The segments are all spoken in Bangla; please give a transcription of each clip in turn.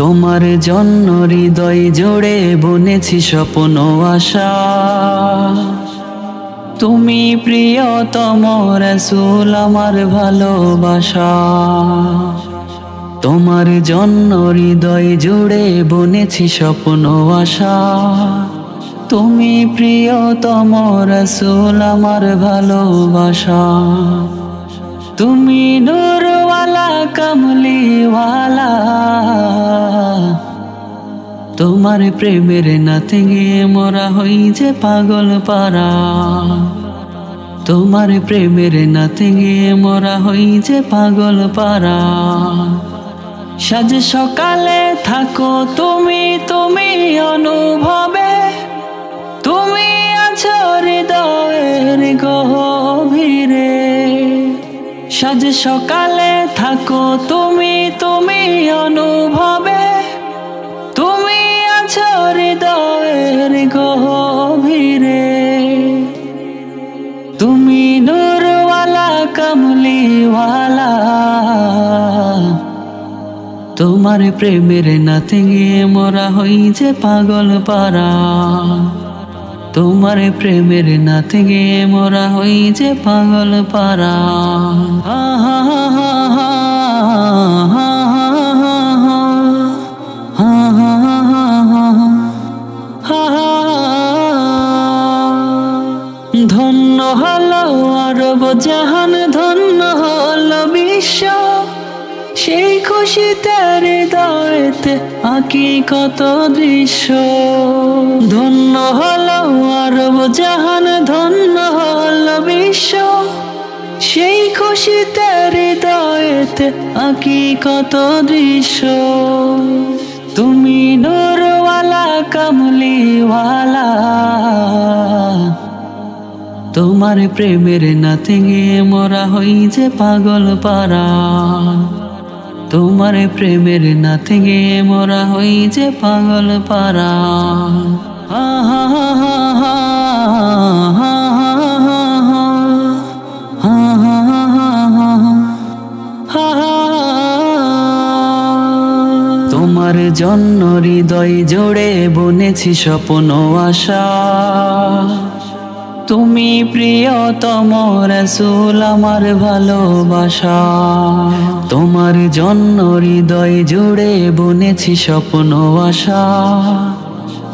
তোমার জন্য হৃদয় জুড়ে বুনেছি স্বপ্ন আশা। তুমি প্রিয়তম রাসূল আমার ভালোবাসা। তোমার জন্য হৃদয় জুড়ে বুনেছি স্বপ্ন আশা। তুমি প্রিয়তম রাসূল আমার ভালোবাসা। তুমি নূরওয়ালা কামলিওয়ালা। তোমার প্রেমের নাতে গিয়ে মোরা হই যে পাগল পারা। তোমার প্রেমের নাতে গিয়ে মোরা হই যে পাগল পারা। সাজ সকালে থাকো তুমি তুমি অনুভবে। তুমি আছো হৃদয়ের গভীরে। সাজ সকালে থাকো তুমি তুমি অনুভবে। তুমি আছো হৃদয়ের গভীরে। তুমি নূরওয়ালা কামলিওয়ালা। তোমার প্রেমের নাতে গিয়ে মোরা হই যে পাগল পারা। তোমার প্রেমের নাতে গিয়ে মোরা হই যে পাগল পারা। ধন্য হলো আরব জাহান, ধন্য হলো বিশ্ব। সেই খুশিতে হৃদয়েতে আঁকি কত দৃশ্য। ধন্য হলো আরব জাহান, ধন্য হলো বিশ্ব। সেই খুশিতে হৃদয়েতে আঁকি কত দৃশ্য। তুমি নূরওয়ালা কামলিওয়ালা। তোমার প্রেমের নাতে গিয়ে মোরা হই যে পাগল পারা। তোমার প্রেমের নাতে গিয়ে মোরা হই যে পাগল পারা। তোমার জন্য হৃদয় জুড়ে বুনেছি স্বপ্ন আশা। তুমি প্রিয়তম রাসূল আমার ভালোবাসা। তোমার জন্য হৃদয় জুড়ে বুনেছি স্বপ্ন আশা।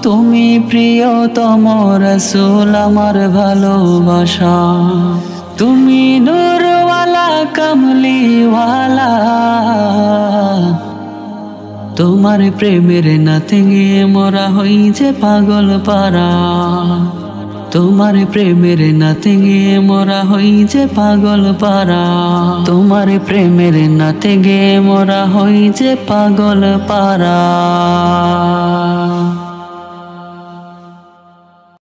তুমি প্রিয়তম রাসূল আমার ভালোবাসা। তুমি নূরওয়ালা কামলিওয়ালা। তোমার প্রেমের নাতে গিয়ে মোরা হই যে পাগল পারা। তোমার প্রেমের নাতে গিয়ে মোরা হই যে পাগল পারা। তোমার প্রেমের নাতে গিয়ে মোরা হই যে পাগল পারা।